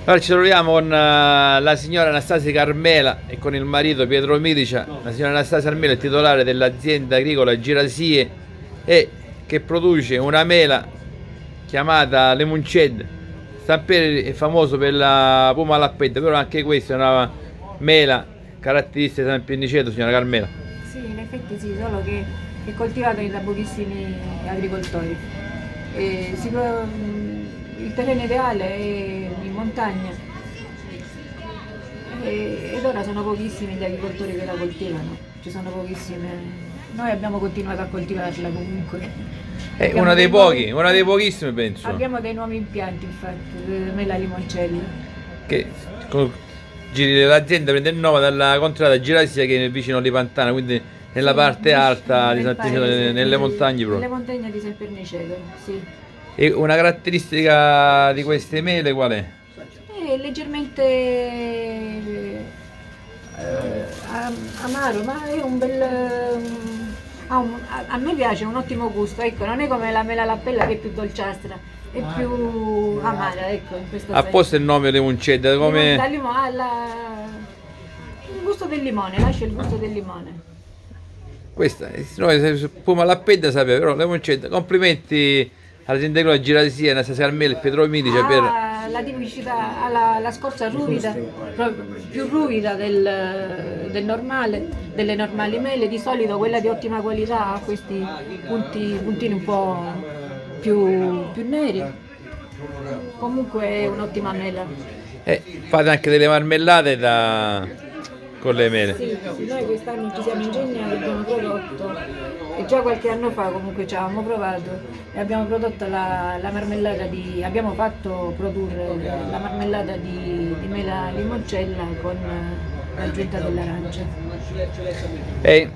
Allora ci troviamo con la signora Anastasia Carmela e con il marito Pietro Milicia. La signora Anastasia Carmela è titolare dell'azienda agricola Girasie e che produce una mela chiamata Lemonced. Stampere è famoso per la puma all'appetta, però anche questa è una mela caratteristica di San Pierniceto, signora Carmela. Sì, in effetti sì, solo che è coltivata da pochissimi agricoltori. Il terreno ideale è in montagna ed ora sono pochissimi gli agricoltori che la coltivano, ci sono pochissime. Noi abbiamo continuato a coltivarla comunque. È Abbiamo una dei dei nuovi- pochi, una dei pochissimi penso, Abbiamo dei nuovi impianti infatti, mela limoncello. che l'azienda prende il nome dalla contrada Girasia che è vicino a Lipantana, quindi nella parte alta di Nel San Pierniceto, paese, nelle montagne nelle proprio. montagne di San Pierniceto, sì. E una caratteristica di queste mele qual è? È leggermente amaro, ma è un bel. A me piace, un ottimo gusto, ecco, non è come la mela lappella che è più dolciastra, è più amara, ecco, in questo senso. Apposta il nome Lemonced, Il come gusto del limone, lascia il gusto del limone. questa, noi puma la pedda sapeva, però Lemonced, complimenti all'azienda agricola Girasia, Anastasia Carmela e Pietro Milicia per. La tipicità, ha la scorza ruvida, più ruvida del normale, delle normali mele, di solito quella di ottima qualità ha questi puntini un po' più neri, comunque è un'ottima mela. Fate anche delle marmellate con le mele. Sì, sì, noi quest'anno ci siamo ingegnati, abbiamo prodotto, e già qualche anno fa comunque ci avevamo provato e abbiamo prodotto la marmellata abbiamo fatto produrre la marmellata di mela limoncella con l'aggiunta dell'arancia. E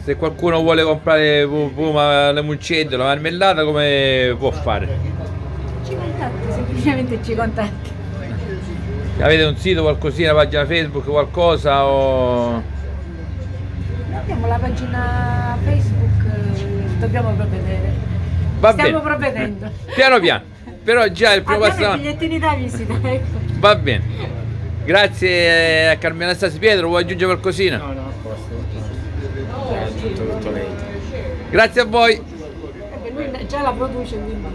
se qualcuno vuole comprare puma Lemonced, la marmellata, come può fare? Ci contatti, semplicemente ci contatti. Avete un sito, qualcosina, pagina Facebook, qualcosa o. Noi abbiamo la pagina Facebook, dobbiamo provvedere. Va Stiamo bene. provvedendo. Piano piano, però già il primo Abbiamo i passo. bigliettini da visita, ecco. Va bene. Grazie a Carmela Anastasia. Pietro, vuoi aggiungere qualcosina? No, a posto. Tutto lei. Grazie a voi. Perché lui già la produce, quindi.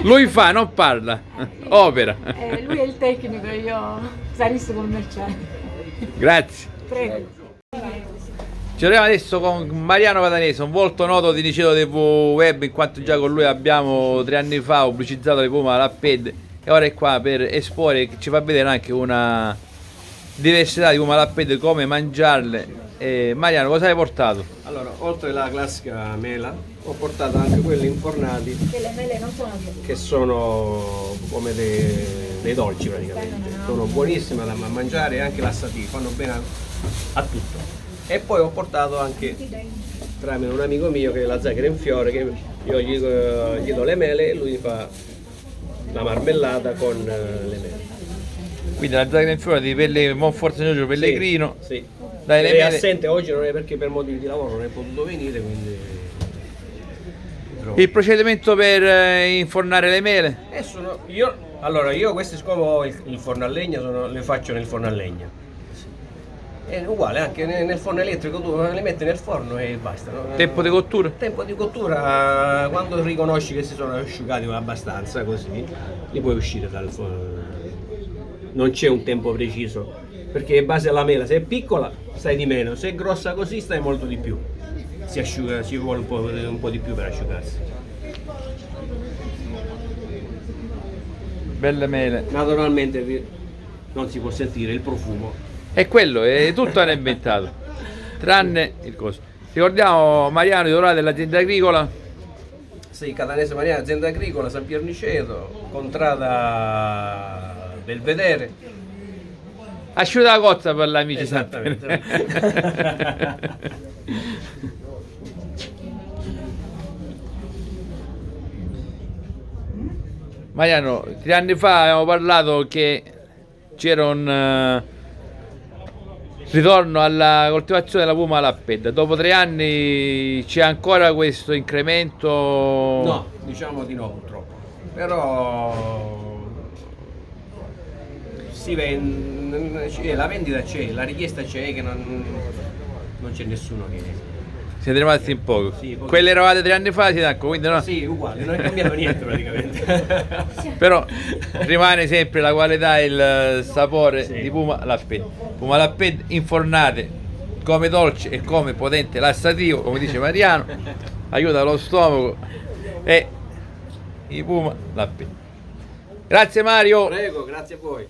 Lui fa, non parla. Opera. Lui è il tecnico, io sarissimo commerciale. Grazie. Prego. Ci troviamo adesso con Mariano Patanese, un volto noto di Niceto TV Web, in quanto già con lui abbiamo 3 anni fa pubblicizzato le Puma alla PED e ora è qua per esporre, che ci fa vedere anche una diversità di Puma alla PED, come mangiarle. Mariano, cosa hai portato? Allora, oltre alla classica mela, ho portato anche quelli infornati Che le mele non sono che sono come dei dolci praticamente. Sono buonissime da mangiare e anche lassativi, fanno bene a tutto. E poi ho portato anche tramite un amico mio che è la Zachera in Fiore, che io gli do le mele e lui fa la marmellata con le mele. Quindi la Zagre in Fiore di Monforte Pellegrino. Sì. Dai, le Lei è mele. assente oggi, non è perché per motivi di lavoro non è potuto venire, quindi. Il procedimento per infornare le mele? Io queste, siccome ho il forno a legna, le faccio nel forno a legna. È uguale anche nel forno elettrico, tu le metti nel forno e basta. No? Tempo di cottura? Tempo di cottura, quando riconosci che si sono asciugati abbastanza, così li puoi uscire dal forno. Non c'è un tempo preciso, perché in base alla mela, se è piccola stai di meno, se è grossa così stai molto di più. Si asciuga, ci vuole un po' di più per asciugarsi. Belle mele. Naturalmente non si può sentire il profumo. E quello, è tutto hanno inventato. Tranne il coso. Ricordiamo Mariano, titolare dell'azienda agricola. Sì, Catanese Mariano, azienda agricola, San Pierniceto, contrada Belvedere. Asciutta la cozza per l'amici. Esattamente. Mariano, 3 anni fa abbiamo parlato che c'era un ritorno alla coltivazione della puma alla pedda. Dopo 3 anni c'è ancora questo incremento? No, diciamo di no purtroppo. Però si vende, la vendita c'è, la richiesta c'è, che non c'è nessuno che... Siete rimasti in poco. Sì, poco. Quelli eravate 3 anni fa, Sinacco, quindi no? Sì, uguale, non è cambiato niente praticamente. Però rimane sempre la qualità e il sapore Sì. di Puma Lapped. Puma Lapped infornate, come dolce e come potente lassativo, come dice Mariano, aiuta lo stomaco e i Puma Lapped. Grazie Mario! Prego, grazie a voi.